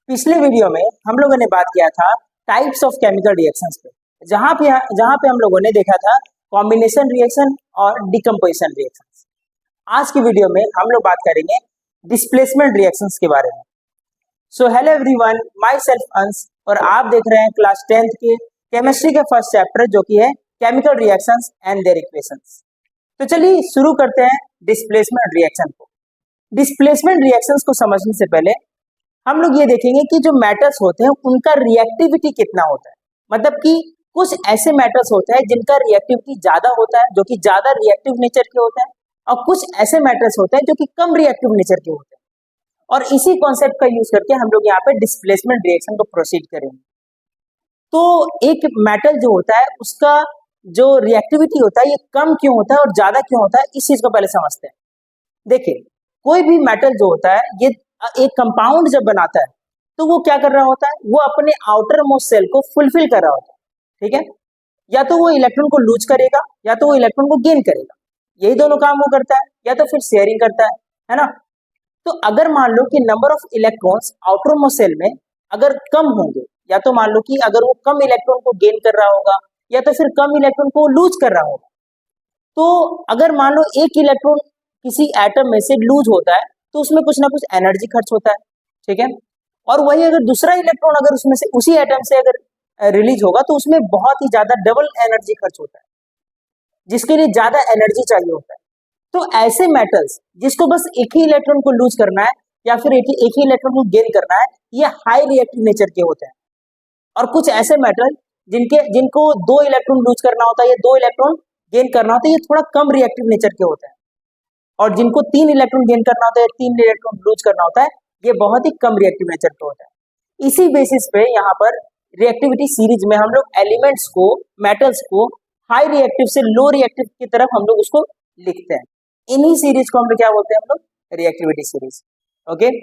पिछले वीडियो में हम लोगों ने बात किया था टाइप्स ऑफ केमिकल रिएक्शंस पे, जहां पे हम लोगों ने देखा था कॉम्बिनेशन रिएक्शन और डिकम्पोजिशन रिएक्शंस। आज की वीडियो में हम लोग बात करेंगे डिस्प्लेसमेंट रिएक्शंस के बारे में। So hello everyone, my self अंश और आप देख रहे हैं क्लास 10th के केमिस्ट्री के फर्स्ट चैप्टर जो कि है chemical reactions and their equations. तो चलिए शुरू करते हैं डिस्प्लेसमेंट रिएक्शन को। डिस्प्लेसमेंट रिएक्शंस को समझने से पहले हम लोग ये देखेंगे कि जो मेटल्स होते हैं उनका रिएक्टिविटी कितना होता है। मतलब कि कुछ ऐसे मेटल्स होते हैं जिनका रिएक्टिविटी ज्यादा होता है, जो कि ज्यादा रिएक्टिव नेचर के होते हैं, और कुछ ऐसे मेटल्स होते हैं जो कि कम रिएक्टिव नेचर के होते हैं। और इसी कॉन्सेप्ट का यूज करके हम लोग यहाँ पे डिस्प्लेसमेंट रिएक्शन को प्रोसीड करेंगे। तो एक मेटल जो होता है उसका जो रिएक्टिविटी होता है ये कम क्यों होता है और ज्यादा क्यों होता है, इस चीज को पहले समझते हैं। देखिए, कोई भी मेटल जो होता है ये एक कंपाउंड जब बनाता है तो वो क्या कर रहा होता है, वो अपने आउटर मोस्ट सेल को फुलफिल कर रहा होता है। ठीक है, या तो वो इलेक्ट्रॉन को लूज करेगा या तो वो इलेक्ट्रॉन को गेन करेगा, यही दोनों काम वो करता है, या तो फिर शेयरिंग करता है ना। तो अगर मान लो कि number of electrons outermost shell में अगर कम होंगे, या तो मान लो कि अगर वो कम इलेक्ट्रॉन को गेन कर रहा होगा या तो फिर कम इलेक्ट्रॉन को लूज कर रहा होगा, तो अगर मान लो एक इलेक्ट्रॉन किसी एटम में से लूज होता है तो उसमें कुछ ना कुछ एनर्जी खर्च होता है। ठीक है, और वही अगर दूसरा इलेक्ट्रॉन अगर उसमें से उसी एटम से अगर रिलीज होगा तो उसमें बहुत ही ज्यादा डबल एनर्जी खर्च होता है, जिसके लिए ज्यादा एनर्जी चाहिए होता है। तो ऐसे मेटल्स जिसको बस एक ही इलेक्ट्रॉन को लूज करना है या फिर एक ही इलेक्ट्रॉन को गेन करना है, ये हाई रिएक्टिव नेचर के होते हैं। और कुछ ऐसे मेटल जिनको दो इलेक्ट्रॉन लूज करना होता है या दो इलेक्ट्रॉन गेन करना होता है, ये थोड़ा कम रिएक्टिव नेचर के होते हैं। और जिनको 3 इलेक्ट्रॉन गेन करना होता है, 3 इलेक्ट्रॉन लूज करना होता है, ये बहुत ही कम रिएक्टिव नेचर का होता है। इसी बेसिस पे यहाँ पर रिएक्टिविटी सीरीज में हम लोग एलिमेंट्स को, मेटल्स को हाई रिएक्टिव से लो रिएक्टिव की तरफ हम लोग उसको लिखते हैं। इन्हीं सीरीज को हम लोग क्या बोलते हैं, हम लोग रिएक्टिविटी सीरीज। ओके,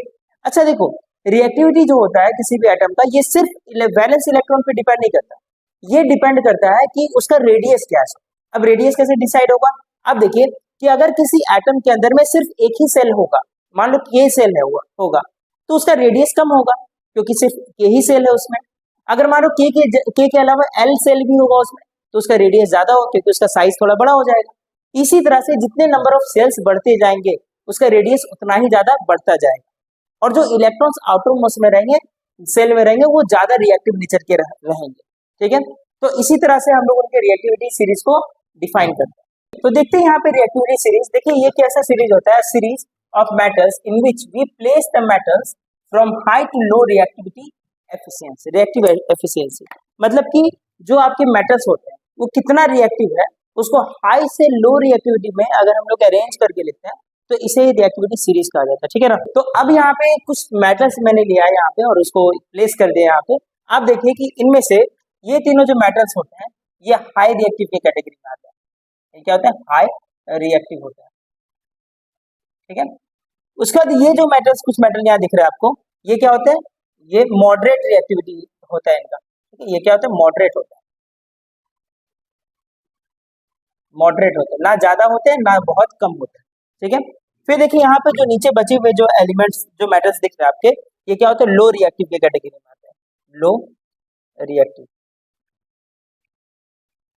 अच्छा देखो, रिएक्टिविटी जो होता है किसी भी एटम का, ये सिर्फ वैलेंस इलेक्ट्रॉन पे डिपेंड नहीं करता, ये डिपेंड करता है कि उसका रेडियस क्या है। अब रेडियस कैसे डिसाइड होगा, अब देखिए कि अगर किसी एटम के अंदर में सिर्फ एक ही सेल होगा, मान लो कि ये सेल है होगा, तो उसका रेडियस कम होगा क्योंकि सिर्फ यही सेल है उसमें। अगर मान लो के के अलावा एल सेल भी होगा उसमें, तो उसका रेडियस ज्यादा हो क्योंकि उसका साइज थोड़ा बड़ा हो जाएगा। इसी तरह से जितने नंबर ऑफ सेल्स बढ़ते जाएंगे उसका रेडियस उतना ही ज्यादा बढ़ता जाएगा, और जो इलेक्ट्रॉन्स आउटर मोस्ट में रहेंगे, सेल में रहेंगे, वो ज्यादा रिएक्टिव नेचर के रहेंगे। ठीक है, तो इसी तरह से हम लोग उनके रिएक्टिविटी सीरीज को डिफाइन करते हैं। तो देखते हैं यहाँ पे रिएक्टिविटी सीरीज। देखिए ये कैसा सीरीज होता है, series of metals in which we place the metals from high to low reactivity efficiency. Reactive efficiency मतलब कि जो आपके मेटल्स होते हैं वो कितना रिएक्टिव है, उसको हाई से लो रिएक्टिविटी में अगर हम लोग अरेंज करके लिखते हैं तो इसे रिएक्टिविटी सीरीज कहा जाता है। ठीक है ना। तो अब यहाँ पे कुछ मेटल्स मैंने लिया है यहाँ पे और उसको प्लेस कर दिया यहाँ पे। आप देखिए कि इनमें से ये तीनों जो मेटल्स होते हैं ये हाई रिएक्टिव की कैटेगरी में आते हैं। ये क्या होता है, हाई रिएक्टिव होता है। ठीक है, उसके बाद ये जो मेटल्स, कुछ मेटल यहाँ दिख रहा है आपको, ये क्या होते हैं, ये मॉडरेट रिएक्टिविटी होता है इनका। ठीक है, ये क्या होता है, मॉडरेट होता है। मॉडरेट होते हैं, ना ज्यादा होते हैं ना बहुत कम होते हैं। ठीक है, फिर देखिए यहाँ पे जो नीचे बचे हुए जो एलिमेंट्स, जो मेटल्स दिख रहे हैं आपके, ये क्या होते हैं, लो रिएक्टिव की कैटेगरी में आते हैं। लो रिएक्टिव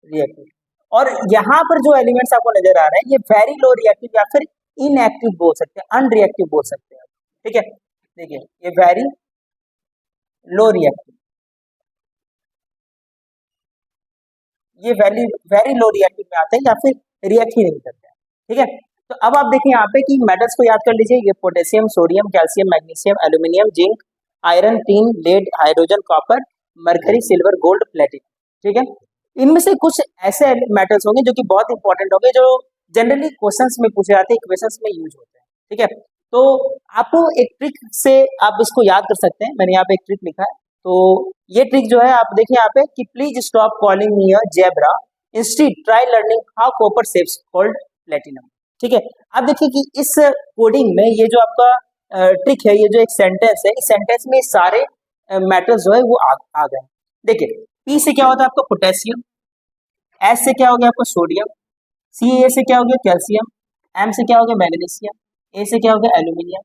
रिएक्टिव और यहाँ पर जो एलिमेंट्स आपको नजर आ रहे हैं ये वेरी लो रिएक्टिव या फिर इनएक्टिव बोल सकते हैं, अनरिएक्टिव बोल सकते हैं। ठीक है, देखिए ये वेरी लो रिएक्टिव, ये वेरी लो रिएक्टिव में आते हैं या फिर रिएक्ट ही नहीं करते हैं। ठीक है, तो अब आप देखिए यहाँ पे कि मेटल्स को याद कर लीजिए, ये potassium, sodium, calcium, magnesium, aluminium, zinc, iron, tin, lead, hydrogen, copper, mercury, silver, gold, platinum. ठीक है, इनमें से कुछ ऐसे मेटल्स होंगे जो कि बहुत इंपॉर्टेंट होंगे, जो जनरली क्वेश्चंस में पूछे जाते हैं, इक्वेशंस में यूज होते हैं। ठीक है, तो आपको एक ट्रिक से आप इसको याद कर सकते हैं। मैंने यहाँ पे एक ट्रिक लिखा है, तो ये ट्रिक जो है आप देखिए यहाँ पे कि please stop calling me a zebra, instead try learning how copper shapes called platinum. ठीक है, आप देखिए कि इस कोडिंग में ये जो आपका ट्रिक है, ये जो एक सेंटेंस है, इस सेंटेंस में सारे मेटल्स जो है वो आ गए। देखिए पी से क्या होता है आपका पोटेशियम, एस से क्या हो गया आपका सोडियम, सी से क्या हो गया कैल्शियम, एम से क्या हो गया मैग्नीशियम, ए से क्या हो गया एल्यूमिनियम,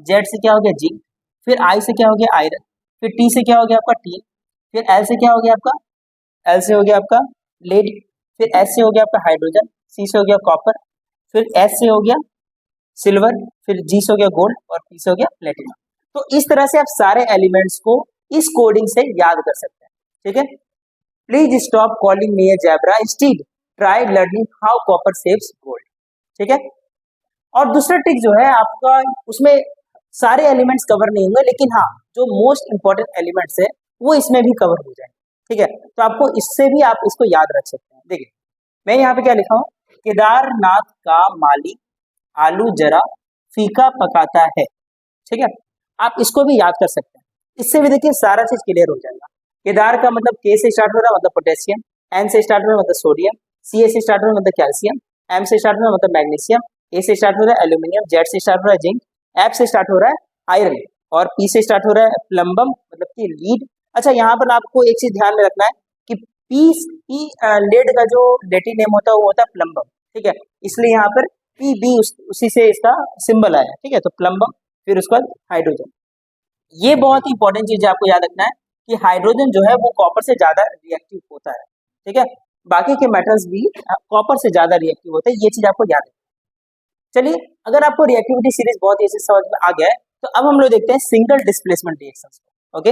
जेड से क्या हो गया जिंक, फिर आई से क्या हो गया आयरन, फिर टी से क्या हो गया आपका टी, फिर एल से क्या हो गया आपका, एल से हो गया आपका लेड, फिर एस से हो गया आपका हाइड्रोजन, सी से हो गया कॉपर, फिर एस से हो गया सिल्वर, फिर जी से हो गया गोल्ड और पी से हो गया प्लेटिनम। तो इस तरह से आप सारे एलिमेंट्स को इस कोडिंग से याद कर सकते हैं। ठीक है, please stop calling me A zebra, instead try learning how copper saves gold. ठीक है, और दूसरा ट्रिक जो है आपका, उसमें सारे एलिमेंट्स कवर नहीं होंगे, लेकिन हाँ जो मोस्ट इंपॉर्टेंट एलिमेंट्स है वो इसमें भी कवर हो जाएंगे। ठीक है, तो आपको इससे भी आप इसको याद रख सकते हैं। देखिए मैं यहाँ पे क्या लिखा हूँ, केदारनाथ का माली आलू जरा फीका पकाता है। ठीक है, आप इसको भी याद कर सकते हैं, इससे भी देखिए सारा चीज क्लियर हो जाएगा। केदार का मतलब के से स्टार्ट हो रहा है मतलब पोटेशियम, एन से स्टार्ट हो रहा है मतलब सोडियम, सी से स्टार्ट हो रहा है मतलब कैल्शियम, एम से स्टार्ट हो रहा है मतलब मैग्नीशियम, ए से स्टार्ट हो रहा है एल्यूमिनियम, जेड से स्टार्ट हो रहा है जिंक, एफ से स्टार्ट हो रहा है आयरन और पी से स्टार्ट हो रहा है प्लम्बम मतलब कि लीड। अच्छा यहाँ पर आपको एक चीज ध्यान में रखना है कि पी लेड का जो डेटी नेम होता है वो होता है प्लम्बम। ठीक है, इसलिए यहाँ पर पी बी उसी से इसका सिंबल आया। ठीक है, तो प्लम्बम, फिर उसके बाद हाइड्रोजन। ये बहुत ही इंपॉर्टेंट चीज है, आपको याद रखना है कि हाइड्रोजन जो है वो कॉपर से ज्यादा रिएक्टिव होता है। ठीक है, बाकी के मेटल्स भी कॉपर से ज्यादा रिएक्टिव होते हैं, ये चीज आपको याद रखना। चलिए, अगर आपको रिएक्टिविटी सीरीज बहुत अच्छे से समझ में आ गया है तो अब हम लोग देखते हैं सिंगल डिस्प्लेसमेंट रिएक्शंस को। ओके,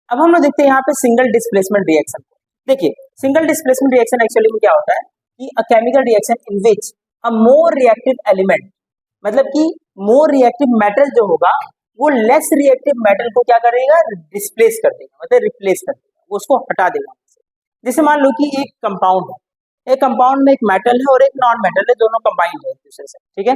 अब हम लोग देखते हैं यहाँ पे सिंगल डिस्प्लेसमेंट रिएक्शन को। देखिए सिंगल डिस्प्लेसमेंट रिएक्शन एक्चुअली में क्या होता है कि a chemical reaction in which a more reactive element, मतलब कि मोर रिएक्टिव मेटल जो होगा वो लेस रिएक्टिव मेटल को क्या करेगा, डिस्प्लेस कर देगा, मतलब रिप्लेस कर देगा, वो उसको हटा देगा। जैसे मान लो कि एक कंपाउंड है, एक कंपाउंड में एक मेटल है और एक नॉन मेटल है, दोनों कंबाइंड है एक दूसरे से। ठीक है,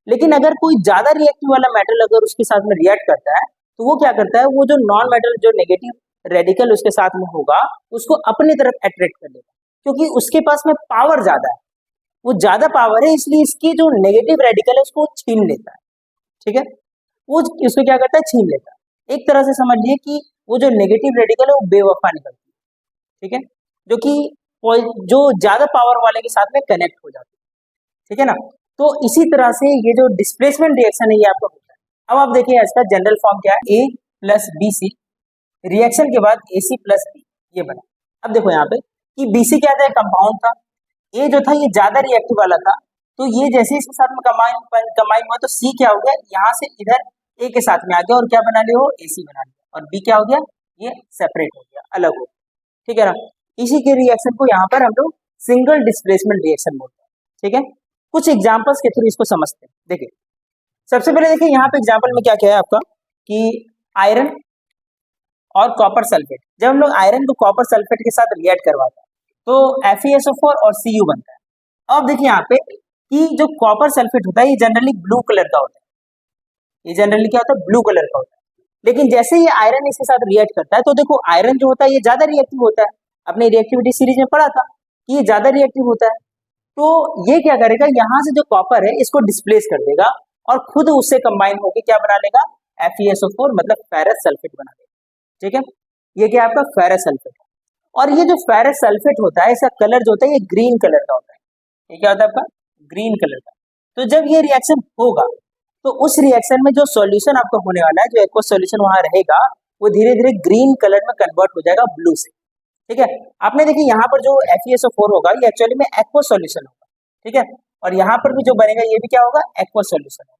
लेकिन अगर कोई ज्यादा रिएक्टिव वाला मेटल अगर उसके साथ में रिएक्ट करता है तो वो क्या करता है, वो जो नॉन मेटल जो नेगेटिव रेडिकल उसके साथ में होगा उसको अपनी तरफ अट्रैक्ट कर लेगा, क्योंकि उसके पास में पावर ज्यादा है, वो ज्यादा पावर है, इसलिए इसकी जो नेगेटिव रेडिकल है उसको छीन लेता है। ठीक है, वो इसको क्या करता है, छीन लेता है। एक तरह से समझिए कि वो जो नेगेटिव रेडिकल है वो बेवफा निकलती है। ठीक है, जो कि जो ज्यादा पावर वाले के साथ में कनेक्ट हो जाती है। ठीक है ना, तो इसी तरह से ये जो डिस्प्लेसमेंट रिएक्शन है ये आपका होता है। अब आप देखिए इसका जनरल फॉर्म क्या है, ए प्लस बी सी, रिएक्शन के बाद ए सी प्लस बी, ये बना। अब देखो यहाँ पे कि बी सी क्या था, कंपाउंड था, ए जो था ये ज्यादा रिएक्टिव वाला था, तो ये जैसे इसके साथ में कंबाइन हुआ तो सी क्या हो गया, यहाँ से इधर ए के साथ में आ गया और क्या बना लिया, ए सी बना लिया, और बी क्या हो गया, ये सेपरेट हो गया, अलग हो गया। ठीक है ना, इसी के रिएक्शन को यहाँ पर हम लोग सिंगल डिस्प्लेसमेंट रिएक्शन बोलते हैं। ठीक है, कुछ एग्जांपल्स के थ्रू इसको समझते हैं। देखिए सबसे पहले देखिए यहाँ पे एग्जांपल में क्या क्या है आपका कि आयरन और कॉपर सल्फेट, जब हम लोग आयरन को कॉपर सल्फेट के साथ रिएक्ट करवाते हैं तो FeSO4 और Cu बनता है। अब देखिए यहाँ पे कि जो कॉपर सल्फेट होता है ये जनरली ब्लू कलर का होता है, ये जनरली क्या होता है, ब्लू कलर का होता है। लेकिन जैसे ये आयरन इसके साथ रिएक्ट करता है तो देखो आयरन जो होता है ये ज्यादा रिएक्टिव होता है, अपने रिएक्टिविटी सीरीज में पढ़ा था कि ये ज्यादा रिएक्टिव होता है। तो ये क्या करेगा, यहाँ से जो कॉपर है इसको डिस्प्लेस कर देगा और खुद उससे कंबाइन होकर क्या बना लेगा, FeSO4 मतलब फेरस सल्फेट बना लेगा। ठीक है, ये क्या आपका फेरस सल्फेट है। और ये जो फेरस सल्फेट होता है इसका कलर जो होता है ये ग्रीन कलर का होता है, ये क्या होता है आपका, ग्रीन कलर का। तो जब ये रिएक्शन होगा तो उस रिएक्शन में जो सॉल्यूशन आपका होने वाला है, जो एक्वस सॉल्यूशन वहां रहेगा वो धीरे धीरे ग्रीन कलर में कन्वर्ट हो जाएगा ब्लू से। ठीक है, आपने देखिए यहाँ पर जो FeSO4 होगा ये एक्चुअली में एक्वस सॉल्यूशन होगा। ठीक है, और यहाँ पर भी जो बनेगा ये भी क्या होगा, एक्वस सॉल्यूशन होगा।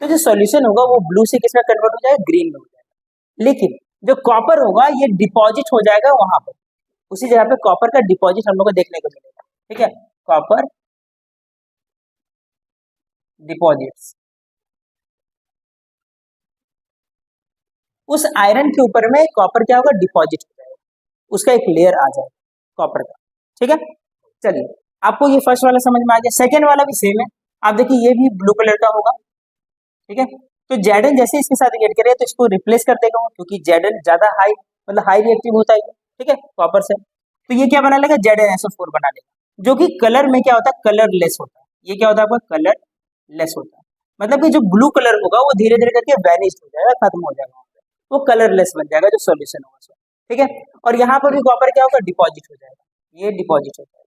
तो जो सॉल्यूशन होगा वो ब्लू से किसमें कन्वर्ट हो जाएगा, ग्रीन में हो जाएगा। लेकिन जो कॉपर होगा ये डिपॉजिट हो जाएगा वहां पर, उसी जगह पे कॉपर का डिपॉजिट हम लोग को देखने को मिलेगा। ठीक है, कॉपर डिपॉजिट्स, उस आयरन के ऊपर में कॉपर क्या होगा, डिपॉजिट हो जाएगा, उसका एक लेयर आ जाएगा कॉपर का। ठीक है, चलिए आपको ये फर्स्ट वाला समझ में आ गया। सेकेंड वाला भी सेम है, आप देखिए ये भी ब्लू कलर का होगा। ठीक है, तो जेडन जैसे इसके साथ रिएक्ट करे तो इसको रिप्लेस कर देगा वो, क्योंकि जेडन ज्यादा हाई मतलब हाई रिएक्टिव होता है। ठीक है, कॉपर से, तो ये क्या बना लेगा, ZnSO4 बना लेगा, जो कि कलर में क्या होता है, कलरलेस होता है। ये क्या होता है आपका, कलरलेस होता है, मतलब कि जो ब्लू कलर होगा वो धीरे धीरे करके वैनिश हो जाएगा, खत्म हो जाएगा, वो कलरलेस बन जाएगा जो सॉल्यूशन होगा उसमें। ठीक है, और यहाँ पर भी कॉपर क्या होगा, डिपॉजिट हो जाएगा, ये डिपॉजिट हो जाएगा।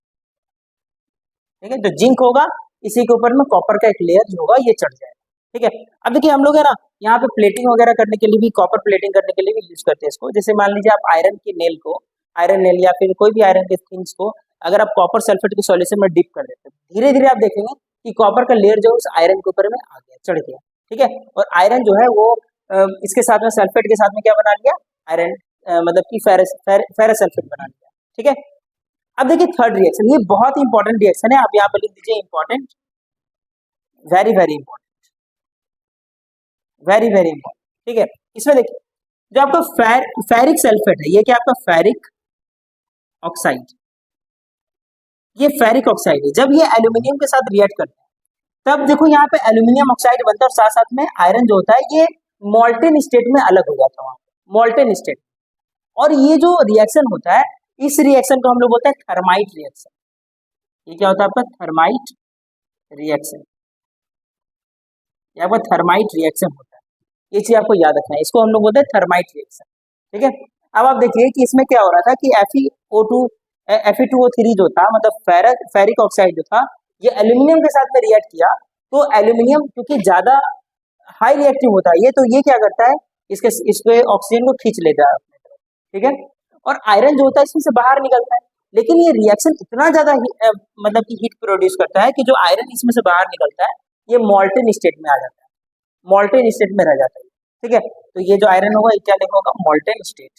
ठीक है, जो जिंक होगा इसी के ऊपर में कॉपर का एक लेयर जो होगा ये चढ़ जाएगा। ठीक है। अब देखिए हम लोग है ना यहाँ पे प्लेटिंग वगैरह करने के लिए भी, कॉपर प्लेटिंग करने के लिए भी यूज करते हैं इसको। जैसे मान लीजिए आप आयरन की नेल को, आयरन नेल या फिर कोई भी आयरन के थिंग्स को अगर आप कॉपर सल्फेट के सॉल्यूशन में डिप कर देते हैं, धीरे धीरे आप देखेंगे कि कॉपर का लेयर जो है उस आयरन के ऊपर में आ गया, चढ़ गया। ठीक है। और आयरन जो है वो इसके साथ में सल्फेट के साथ में क्या बना लिया, आयरन मतलब कि फेरस सल्फेट बना लिया। ठीक है। अब देखिए थर्ड रिएक्शन, ये बहुत ही इंपॉर्टेंट रिएक्शन है, आप यहाँ पर लिख दीजिए important, very very important, very very important. ठीक है। इसमें देखिए जो आपका फेरिक सल्फेट है, ये क्या आपका फेरिक ऑक्साइड, ये फेरिक ऑक्साइड है। जब ये एल्यूमिनियम के साथ रिएक्ट करता है तब देखो यहाँ पे एल्यूमिनियम ऑक्साइड बनता है और साथ साथ में आयरन जो होता है ये मोल्टेन स्टेट में अलग हो जाता है, मोल्टेन स्टेट। और ये जो रिएक्शन होता है, इस रिएक्शन को हम लोग बोलते हैं थर्माइट रिएक्शन। ये क्या होता है आपका, थर्माइट रिएक्शन, ये आपका थर्माइट रिएक्शन होता है। ये चीज आपको याद रखना है, इसको हम लोग बोलते हैं थर्माइट रिएक्शन। ठीक है। अब आप देखिए कि इसमें क्या हो रहा था कि Fe2O3 जो था, मतलब फेरिक ऑक्साइड जो था, ये एल्यूमिनियम के साथ में रिएक्ट किया, तो एल्यूमिनियम क्योंकि ज्यादा हाई रिएक्टिव होता है ये, तो ये क्या करता है, इसके ऑक्सीजन को खींच लेता है अपने तरफ। ठीक है। और आयरन जो होता है इसमें से बाहर निकलता है, लेकिन ये रिएक्शन इतना ज्यादा मतलब कि हीट प्रोड्यूस करता है कि जो आयरन इसमें से बाहर निकलता है ये मोल्टेन स्टेट में आ जाता है, मोल्टेन स्टेट में रह जाता है। ठीक है। तो ये जो आयरन होगा ये क्या लिखा होगा, मोल्टेन स्टेट,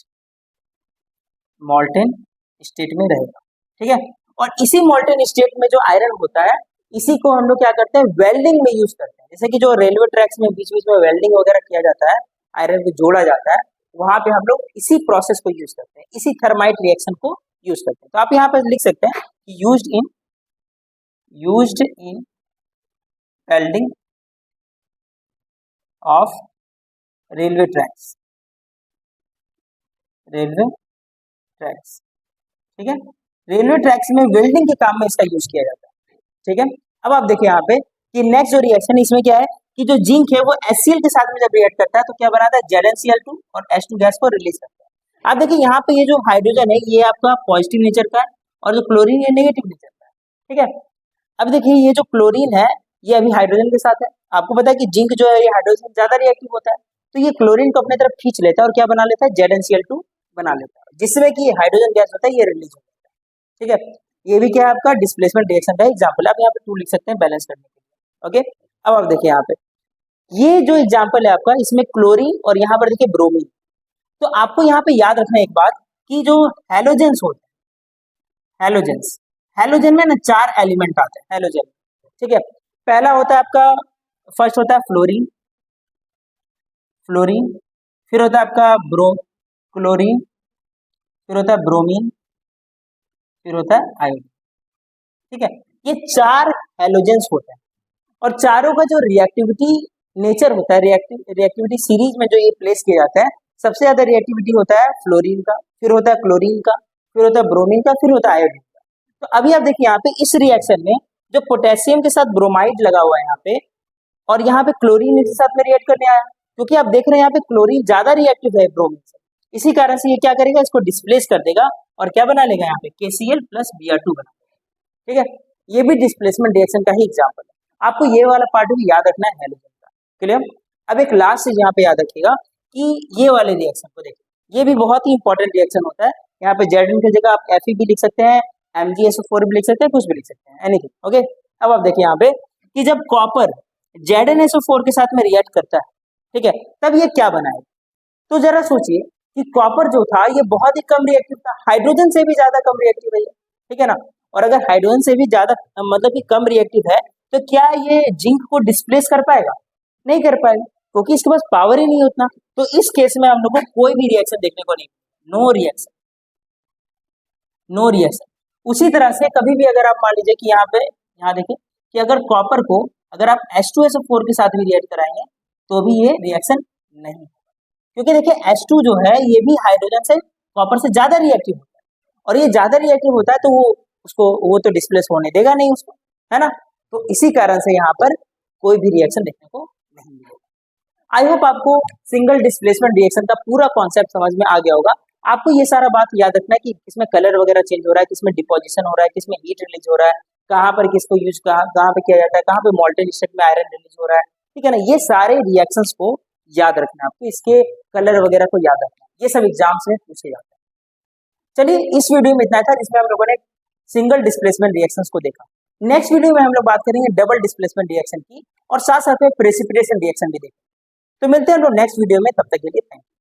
मोल्टेन स्टेट में रहेगा। ठीक है। और इसी मोल्टेन स्टेट में जो आयरन होता है, इसी को हम लोग क्या करते हैं, वेल्डिंग में यूज करते हैं। जैसे कि जो रेलवे ट्रैक्स में बीच बीच में वेल्डिंग वगैरह किया जाता है, आयरन को जोड़ा जाता है, वहां पे हम लोग इसी प्रोसेस को यूज करते हैं, इसी थर्माइट रिएक्शन को यूज करते हैं। तो आप यहाँ पे लिख सकते हैं used in welding of railway tracks, railway tracks. ठीक है। रेलवे ट्रैक्स में वेल्डिंग के काम में इसका यूज किया जाता है। ठीक है। अब आप देखिए यहाँ पे कि नेक्स्ट जो रिएक्शन है इसमें क्या है कि जो जिंक है वो HCl के साथ में जब रिएक्ट करता है तो क्या बनाता है, ZnCl2 और H2 गैस को रिलीज करता है। आप देखिए यहाँ पे ये जो हाइड्रोजन है ये आपका पॉजिटिव नेचर का है और जो क्लोरीन है नेगेटिव नेचर का है। ठीक है। अब देखिए ये जो क्लोरीन है ये अभी हाइड्रोजन के साथ है, आपको पता है कि जिंक जो है ये हाइड्रोजन ज्यादा रिएक्टिव होता है, तो ये क्लोरीन को अपने तरफ खींच लेता है और क्या बना लेता है, ZnCl2 बना लेता है, जिसमें कि हाइड्रोजन गैस होता है ये रिलीज होता है। ठीक है। ये भी क्या है आपका डिस्प्लेसमेंट रिएक्शन का एग्जांपल है, आप यहाँ पे 2 लिख सकते हैं बैलेंस करने के लिए। ओके। अब आप देखिए यहाँ पे ये जो एग्जांपल है आपका, इसमें क्लोरीन और यहाँ पर देखिए ब्रोमीन। तो आपको यहाँ पे याद रखना एक बात कि जो हैलोजेंस होते हैं, हैलोजन में ना 4 एलिमेंट आते हैं हैलोजन। ठीक है। पहला होता है आपका, फर्स्ट होता है फ्लोरीन, फिर होता है आपका क्लोरीन, फिर होता है ब्रोमीन, फिर होता है आयोडीन। ठीक है। ये 4 हैलोजेंस होते हैं और चारों का जो रिएक्टिविटी नेचर होता है, रिएक्टिविटी सीरीज में जो ये प्लेस किया जाता है, सबसे ज्यादा रिएक्टिविटी होता है फ्लोरीन का, फिर होता है क्लोरीन का, फिर होता है ब्रोमीन का, फिर होता है आयोडीन का। तो अभी आप देखिए यहाँ पे इस रिएक्शन में जो पोटेशियम के साथ ब्रोमाइड लगा हुआ है यहाँ पे, और यहाँ पे क्लोरीन इसके साथ में रिएक्ट करने आया, क्योंकि आप देख रहे हैं यहाँ पे क्लोरीन ज्यादा रिएक्टिव है ब्रोमीन से, इसी कारण से ये क्या करेगा, इसको डिस्प्लेस कर देगा और क्या बना लेगा यहाँ पे KCl प्लस Br2 बना लेगा। ठीक है। ये भी डिस्प्लेसमेंट रिएक्शन का ही एग्जाम्पल है, आपको ये वाला पार्ट भी याद रखना है हैलोजन का। क्लियर। अब एक लास्ट चीज यहाँ पे याद रखिएगा कि ये वाले रिएक्शन को देखिए, ये भी बहुत ही इंपॉर्टेंट रिएक्शन होता है। यहाँ पे Zn की जगह आप Fe भी लिख सकते हैं, MgSO4 भी लिख सकते हैं, कुछ भी लिख सकते हैं, एनीथिंग। ओके। अब आप देखिए यहाँ पे कि जब कॉपर ZnSO4 के साथ में रिएक्ट करता है, ठीक है, तब ये क्या बनाएगा। तो जरा सोचिए कि कॉपर जो था ये बहुत ही कम रिएक्टिव था, हाइड्रोजन से भी ज्यादा कम रिएक्टिव है, ठीक है ना। और अगर हाइड्रोजन से भी ज्यादा मतलब कि कम रिएक्टिव है तो क्या ये जिंक को डिस्प्लेस कर पाएगा, नहीं कर पाएगा, क्योंकि इसके पास पावर ही नहीं उतना। तो इस केस में हम लोग को कोई भी रिएक्शन देखने को नहीं, नो रिएक्शन, नो रिएक्शन। उसी तरह से कभी भी अगर आप मान लीजिए कि यहाँ देखिए कि अगर कॉपर को अगर आप H2SO4 के साथ भी रिएक्ट कराएंगे तो भी ये रिएक्शन नहीं होगा, क्योंकि देखिए H2 जो है ये भी हाइड्रोजन से कॉपर से ज्यादा रिएक्टिव होता है, और ये ज्यादा रिएक्टिव होता है तो वो तो डिस्प्लेस होने देगा नहीं उसको, है ना। तो इसी कारण से यहाँ पर कोई भी रिएक्शन देखने को नहीं मिलेगा। आई होप आपको सिंगल डिस्प्लेसमेंट रिएक्शन का पूरा कॉन्सेप्ट समझ में आ गया होगा। आपको ये सारा बात याद रखना है कि किसमें कलर वगैरह चेंज हो रहा है, किसमें डिपोजिशन हो रहा है, किसमें हीट रिलीज हो रहा है, कहाँ पर किसको यूज कहाँ पे किया जाता है, कहाँ पे मोल्टेन स्टेट में आयरन रिलीज हो रहा है, ठीक है ना। ये सारे रिएक्शंस को याद रखना, आपको इसके कलर वगैरह को याद रखना, ये सब एग्जाम्स में पूछे जाते हैं। चलिए इस वीडियो में इतना था, जिसमें हम लोगों ने सिंगल डिस्प्लेसमेंट रिएक्शंस को देखा। नेक्स्ट वीडियो में हम लोग बात करेंगे डबल डिस्प्लेसमेंट रिएक्शन की, और साथ साथ में प्रेसिपिटेशन रिएक्शन भी देखेंगे। तो मिलते हैं हम लोग नेक्स्ट वीडियो में, तब तक के लिए थैंक यू।